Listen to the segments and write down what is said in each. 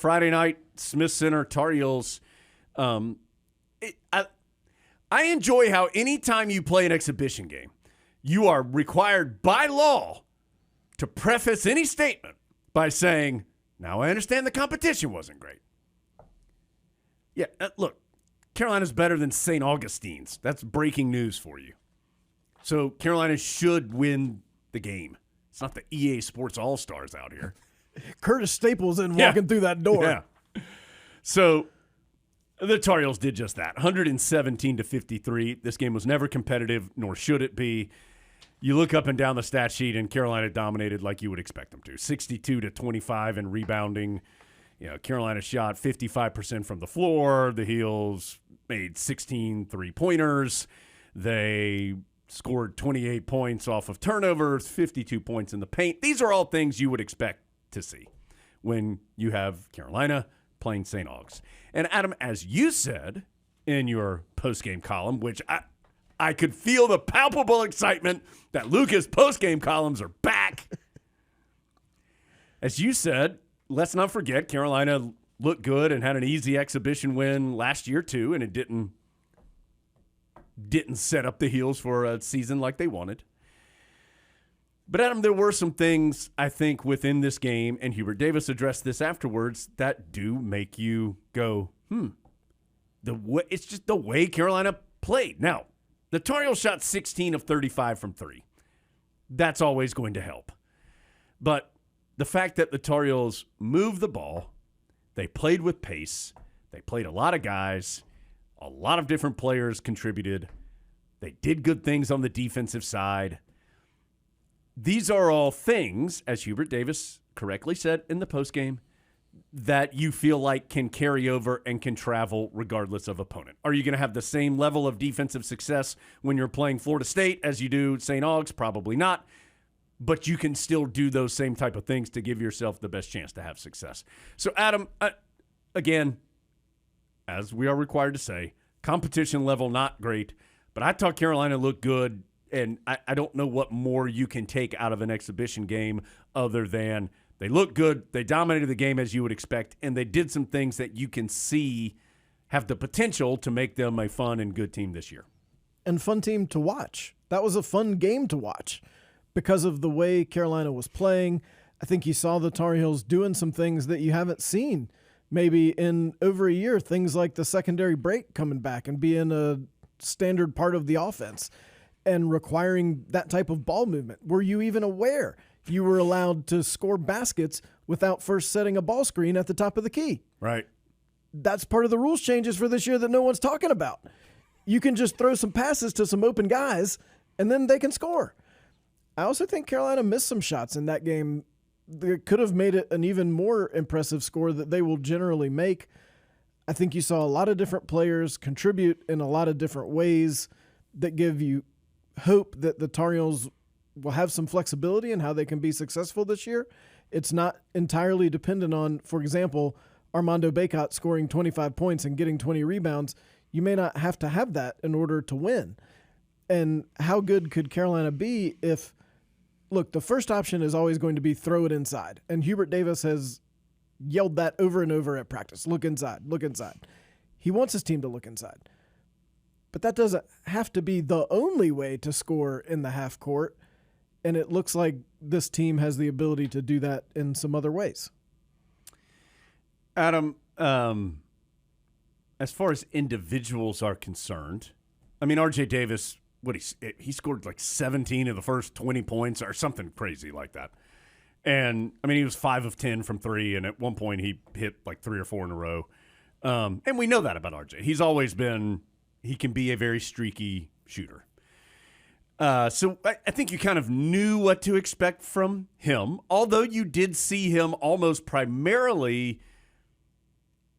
Friday night, Smith Center, Tar Heels. I enjoy how anytime you play an exhibition game, you are required by law to preface any statement by saying, now I understand the competition wasn't great. Yeah, look, Carolina's better than St. Augustine's. That's breaking news for you. So Carolina should win the game. It's not the EA Sports All-Stars out here. Curtis Staples in walking through that door. Yeah. So the Tar Heels did just that, 117-53. This game was never competitive, nor should it be. You look up and down the stat sheet, and Carolina dominated like you would expect them to, 62-25 in rebounding. Carolina shot 55% from the floor. The Heels made 16 three-pointers. They scored 28 points off of turnovers, 52 points in the paint. These are all things you would expect to see when you have Carolina playing St. Aug's. And Adam, as you said in your postgame column, which I could feel the palpable excitement that Lucas postgame columns are back. As you said, let's not forget Carolina looked good and had an easy exhibition win last year too, and it didn't set up the Heels for a season like they wanted. But, Adam, there were some things, I think, within this game, and Hubert Davis addressed this afterwards, that do make you go, it's just the way Carolina played. Now, the Tar Heels shot 16 of 35 from three. That's always going to help. But the fact that the Tar Heels moved the ball, they played with pace, they played a lot of guys, a lot of different players contributed, they did good things on the defensive side. These are all things, as Hubert Davis correctly said in the postgame, that you feel like can carry over and can travel regardless of opponent. Are you going to have the same level of defensive success when you're playing Florida State as you do St. Aug's? Probably not. But you can still do those same type of things to give yourself the best chance to have success. So, Adam, again, as we are required to say, competition level not great, but I thought Carolina looked good. And I don't know what more you can take out of an exhibition game other than they looked good, they dominated the game as you would expect, and they did some things that you can see have the potential to make them a fun and good team this year. And fun team to watch. That was a fun game to watch because of the way Carolina was playing. I think you saw the Tar Heels doing some things that you haven't seen maybe in over a year, things like the secondary break coming back and being a standard part of the offense. And requiring that type of ball movement. Were you even aware you were allowed to score baskets without first setting a ball screen at the top of the key? Right. That's part of the rules changes for this year that no one's talking about. You can just throw some passes to some open guys, and then they can score. I also think Carolina missed some shots in that game that could have made it an even more impressive score that they will generally make. I think you saw a lot of different players contribute in a lot of different ways that give you hope that the Tar Heels will have some flexibility in how they can be successful this year. It's not entirely dependent on, for example, Armando Bacot scoring 25 points and getting 20 rebounds. You may not have to have that in order to win. And how good could Carolina be if, look, the first option is always going to be throw it inside. And Hubert Davis has yelled that over and over at practice. Look inside, look inside. He wants his team to look inside. But that doesn't have to be the only way to score in the half court, and it looks like this team has the ability to do that in some other ways. Adam, as far as individuals are concerned, I mean, R.J. Davis, he scored like 17 of the first 20 points or something crazy like that. And, I mean, he was 5 of 10 from three, and at one point he hit like 3 or 4 in a row. And we know that about R.J. He's always been – he can be a very streaky shooter. So I think you kind of knew what to expect from him, although you did see him almost primarily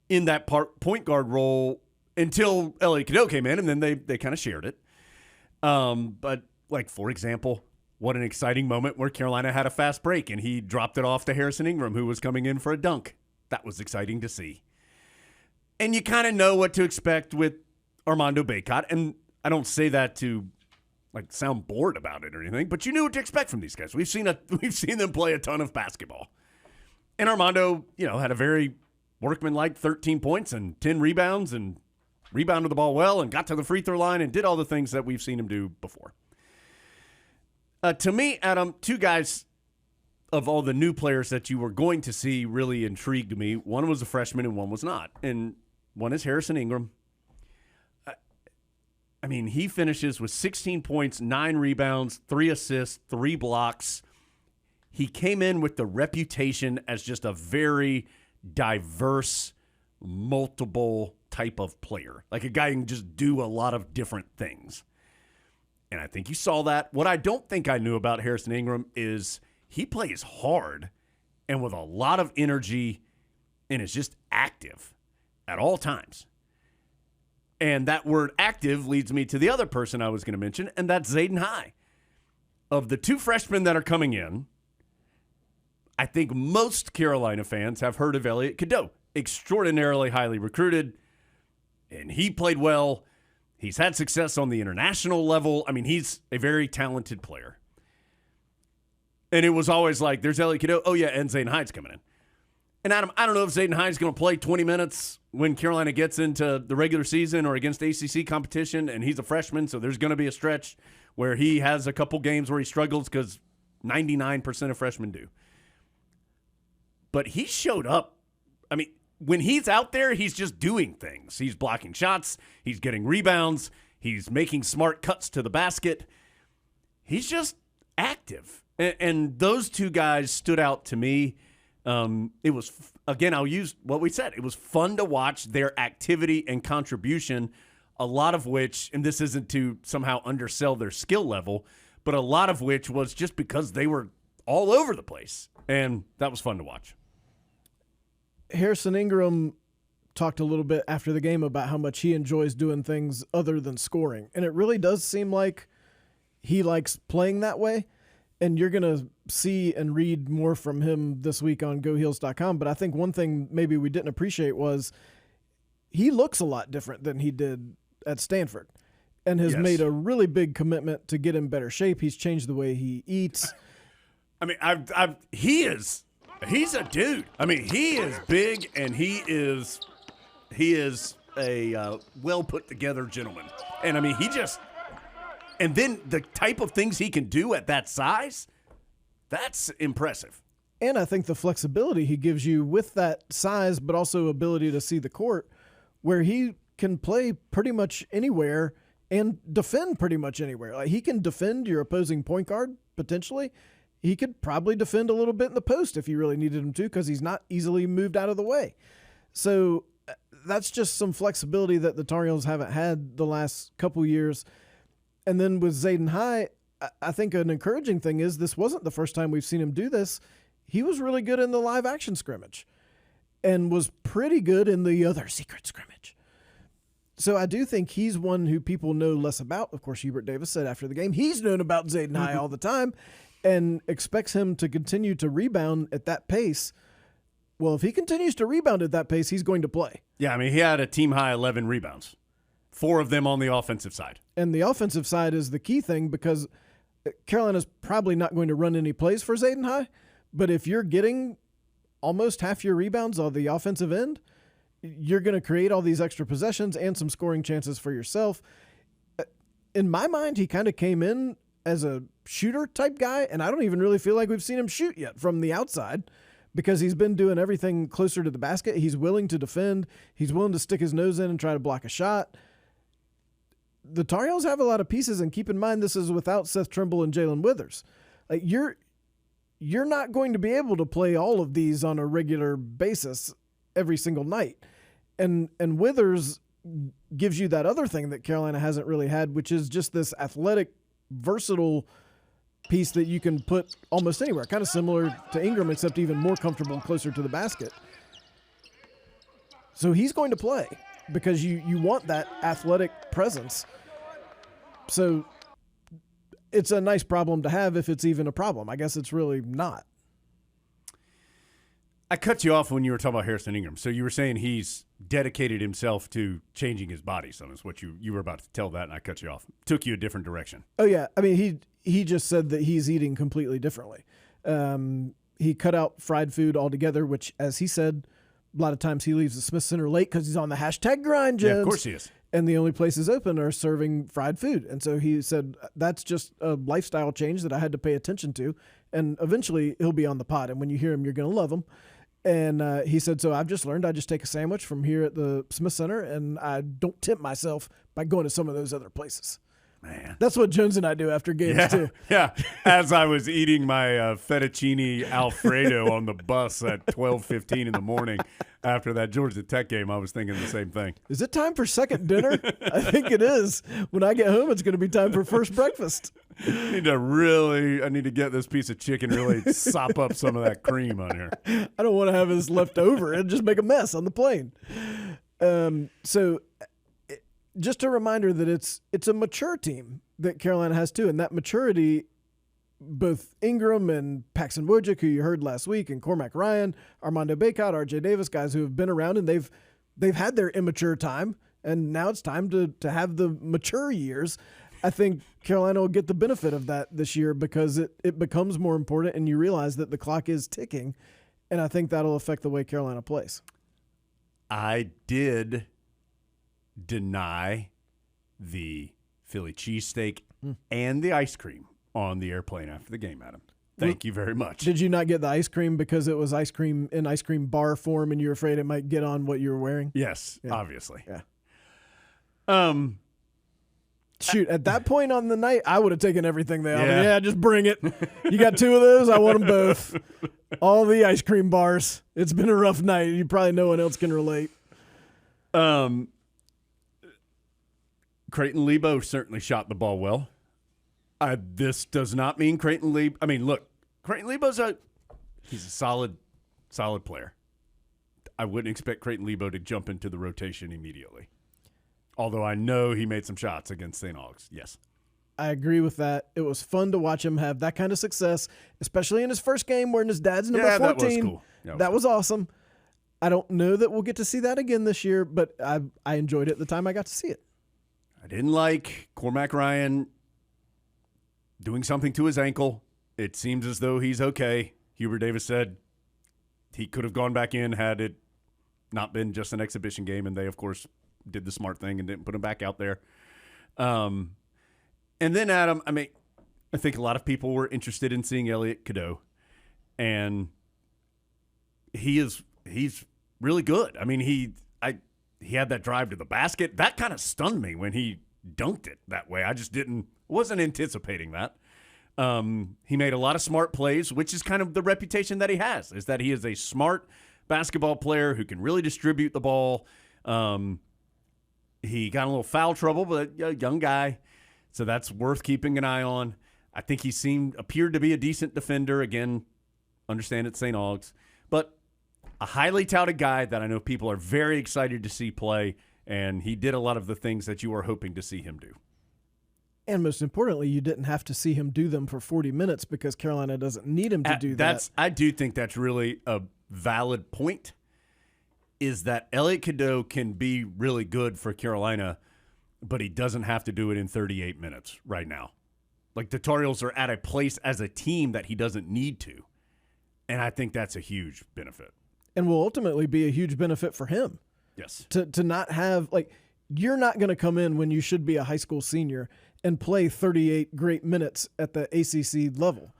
in that point guard role until Elliot Cadeau came in, and then they kind of shared it. But, like, for example, what an exciting moment where Carolina had a fast break, and he dropped it off to Harrison Ingram, who was coming in for a dunk. That was exciting to see. And you kind of know what to expect with Armando Bacot, and I don't say that to like sound bored about it or anything, but you knew what to expect from these guys. We've seen them play a ton of basketball, and Armando, had a very workmanlike 13 points and 10 rebounds and rebounded the ball well and got to the free throw line and did all the things that we've seen him do before. To me, Adam, two guys of all the new players that you were going to see really intrigued me. One was a freshman and one was not. And one is Harrison Ingram. I mean, he finishes with 16 points, 9 rebounds, 3 assists, 3 blocks. He came in with the reputation as just a very diverse, multiple type of player. Like a guy who can just do a lot of different things. And I think you saw that. What I don't think I knew about Harrison Ingram is he plays hard and with a lot of energy and is just active at all times. And that word active leads me to the other person I was going to mention, and that's Zayden High. Of the 2 freshmen that are coming in, I think most Carolina fans have heard of Elliot Cadeau. Extraordinarily highly recruited, and he played well. He's had success on the international level. I mean, he's a very talented player. And it was always like, there's Elliot Cadeau. Oh, yeah, and Zayden Hyde's coming in. And, Adam, I don't know if Zayden Hyde's going to play 20 minutes when Carolina gets into the regular season or against ACC competition, and he's a freshman, so there's going to be a stretch where he has a couple games where he struggles because 99% of freshmen do. But he showed up. I mean, when he's out there, he's just doing things. He's blocking shots. He's getting rebounds. He's making smart cuts to the basket. He's just active. And those 2 guys stood out to me. It was, again, I'll use what we said. It was fun to watch their activity and contribution, a lot of which, and this isn't to somehow undersell their skill level, but a lot of which was just because they were all over the place. And that was fun to watch. Harrison Ingram talked a little bit after the game about how much he enjoys doing things other than scoring. And it really does seem like he likes playing that way. And you're going to see and read more from him this week on GoHeels.com. But I think one thing maybe we didn't appreciate was he looks a lot different than he did at Stanford and has made a really big commitment to get in better shape. He's changed the way he eats. I mean, he's a dude. I mean, he is big and he is a well put together gentleman. And I mean, and then the type of things he can do at that size, that's impressive. And I think the flexibility he gives you with that size, but also ability to see the court, where he can play pretty much anywhere and defend pretty much anywhere. Like, he can defend your opposing point guard, potentially. He could probably defend a little bit in the post if you really needed him to, because he's not easily moved out of the way. So that's just some flexibility that the Tar Heels haven't had the last couple years. And then with Zayden High, I think an encouraging thing is this wasn't the first time we've seen him do this. He was really good in the live action scrimmage and was pretty good in the other secret scrimmage. So I do think he's one who people know less about. Of course, Hubert Davis said after the game he's known about Zayden High all the time and expects him to continue to rebound at that pace. Well, if he continues to rebound at that pace, he's going to play. Yeah, I mean, he had a team-high 11 rebounds, 4 of them on the offensive side. And the offensive side is the key thing because Carolina's probably not going to run any plays for Zayden High, but if you're getting almost half your rebounds on the offensive end, you're going to create all these extra possessions and some scoring chances for yourself. In my mind, he kind of came in as a shooter type guy, and I don't even really feel like we've seen him shoot yet from the outside because he's been doing everything closer to the basket. He's willing to defend. He's willing to stick his nose in and try to block a shot. The Tar Heels have a lot of pieces, and keep in mind this is without Seth Trimble and Jalen Withers. Like you're not going to be able to play all of these on a regular basis every single night. And Withers gives you that other thing that Carolina hasn't really had, which is just this athletic, versatile piece that you can put almost anywhere, kind of similar to Ingram, except even more comfortable and closer to the basket. So he's going to play because you want that athletic presence. So it's a nice problem to have if it's even a problem. I guess it's really not. I cut you off when you were talking about Harrison Ingram. So you were saying he's dedicated himself to changing his body. So that's what you were about to tell that, and I cut you off. Took you a different direction. Oh, yeah. I mean, he just said that he's eating completely differently. He cut out fried food altogether, which, as he said, A lot of times he leaves the Smith Center late because he's on the hashtag grind, Jones. Yeah, of course he is. And the only places open are serving fried food. And so he said, that's just a lifestyle change that I had to pay attention to. And eventually he'll be on the pod. And when you hear him, you're going to love him. And he said, so I've just learned I just take a sandwich from here at the Smith Center, and I don't tempt myself by going to some of those other places. Man. That's what Jones and I do after games, too. Yeah. As I was eating my fettuccine Alfredo on the bus at 12:15 in the morning after that Georgia Tech game, I was thinking the same thing. Is it time for second dinner? I think it is. When I get home, it's going to be time for first breakfast. I need to get this piece of chicken, really sop up some of that cream on here. I don't want to have this left over and just make a mess on the plane. So just a reminder that it's a mature team that Carolina has too, and that maturity, both Ingram and Paxton Wojcik, who you heard last week, and Cormac Ryan, Armando Bacot, R.J. Davis, guys who have been around and they've had their immature time, and now it's time to have the mature years. I think Carolina will get the benefit of that this year because it becomes more important, and you realize that the clock is ticking, and I think that'll affect the way Carolina plays. I did deny the Philly cheesesteak and the ice cream on the airplane after the game, Adam. Thank you very much. Did you not get the ice cream because it was ice cream in ice cream bar form and you're afraid it might get on what you were wearing? Yes, obviously. Yeah. Shoot, at that point on the night, I would have taken everything they offered. Yeah, just bring it. You got two of those? I want them both. All the ice cream bars. It's been a rough night. You probably no one else can relate. Creighton Lebo certainly shot the ball well. This does not mean Creighton Lebo. I mean, look, Creighton Lebo's he's a solid player. I wouldn't expect Creighton Lebo to jump into the rotation immediately. Although I know he made some shots against St. Aug's. Yes. I agree with that. It was fun to watch him have that kind of success, especially in his first game wearing his dad's number 14. That was cool. That was awesome. I don't know that we'll get to see that again this year, but I enjoyed it the time I got to see it. I didn't like Cormac Ryan doing something to his ankle. It seems as though he's okay. Hubert Davis said he could have gone back in had it not been just an exhibition game, and they, of course, did the smart thing and didn't put him back out there. And then, Adam, I think a lot of people were interested in seeing Elliot Cadeau, and he's really good. I mean, he had that drive to the basket. That kind of stunned me when he dunked it that way. I just wasn't anticipating that. He made a lot of smart plays, which is kind of the reputation that he has, is that he is a smart basketball player who can really distribute the ball. He got in a little foul trouble, but a young guy, so that's worth keeping an eye on. I think he appeared to be a decent defender. Again, understand it's St. Aug's, but a highly touted guy that I know people are very excited to see play, and he did a lot of the things that you were hoping to see him do. And most importantly, you didn't have to see him do them for 40 minutes because Carolina doesn't need him to do that. I do think that's really a valid point, is that Elliot Cadeau can be really good for Carolina, but he doesn't have to do it in 38 minutes right now. Like, the Tar Heels are at a place as a team that he doesn't need to, and I think that's a huge benefit. And will ultimately be a huge benefit for him. Yes. To not have, you're not going to come in when you should be a high school senior and play 38 great minutes at the ACC level,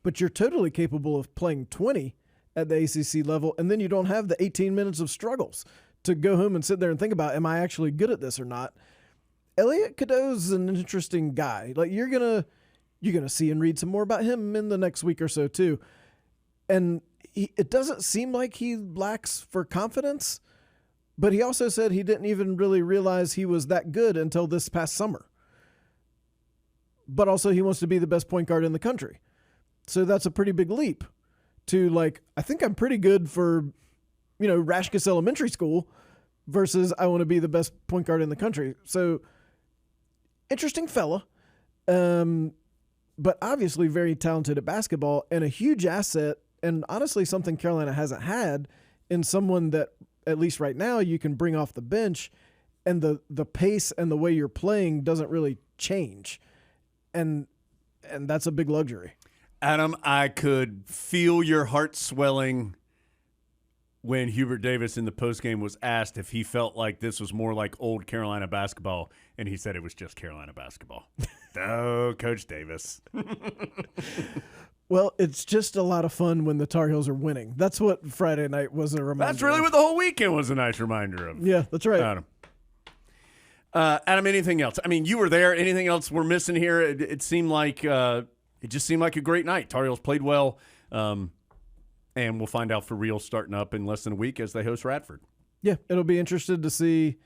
but you're totally capable of playing 20 at the ACC level, and then you don't have the 18 minutes of struggles to go home and sit there and think about, am I actually good at this or not? Elliot Cadeau's an interesting guy. You're gonna see and read some more about him in the next week or so too, and it doesn't seem like he lacks for confidence, but he also said he didn't even really realize he was that good until this past summer. But also he wants to be the best point guard in the country, so that's a pretty big leap. To I think I'm pretty good for, Rashkus Elementary School versus I want to be the best point guard in the country. So interesting fella, but obviously very talented at basketball and a huge asset, and honestly something Carolina hasn't had in someone that, at least right now, you can bring off the bench and the pace and the way you're playing doesn't really change. And that's a big luxury. Adam, I could feel your heart swelling when Hubert Davis in the postgame was asked if he felt like this was more like old Carolina basketball, and he said it was just Carolina basketball. Oh, Coach Davis. Well, it's just a lot of fun when the Tar Heels are winning. That's what Friday night was a reminder That's really of. what the whole weekend was a nice reminder of. Yeah, that's right. Adam, anything else? I mean, you were there. Anything else we're missing here? It seemed like it just seemed like a great night. Tar Heels played well, and we'll find out for real starting up in less than a week as they host Radford. Yeah, it'll be interesting to see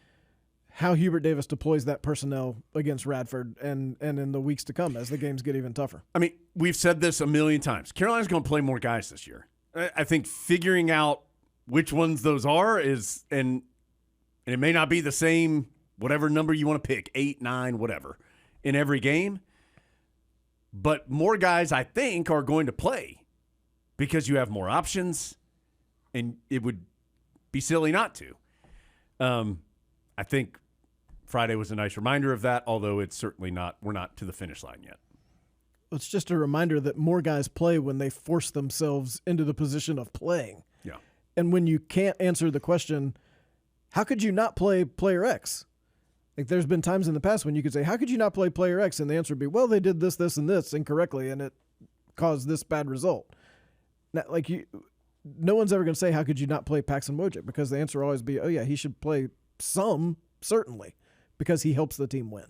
how Hubert Davis deploys that personnel against Radford and in the weeks to come as the games get even tougher. I mean, we've said this a million times. Carolina's going to play more guys this year. I think figuring out which ones those are is, and it may not be the same, whatever number you want to pick, 8, 9, whatever, in every game. But more guys, I think, are going to play because you have more options, and it would be silly not to. I think Friday was a nice reminder of that, although it's certainly not. We're not to the finish line yet. It's just a reminder that more guys play when they force themselves into the position of playing. Yeah. And when you can't answer the question, how could you not play player X? Like there's been times in the past when you could say, how could you not play player X? And the answer would be, well, they did this, this, and this incorrectly, and it caused this bad result. Now, no one's ever going to say, how could you not play Paxton Wojcik? Because the answer will always be, oh, yeah, he should play some, certainly, because he helps the team win.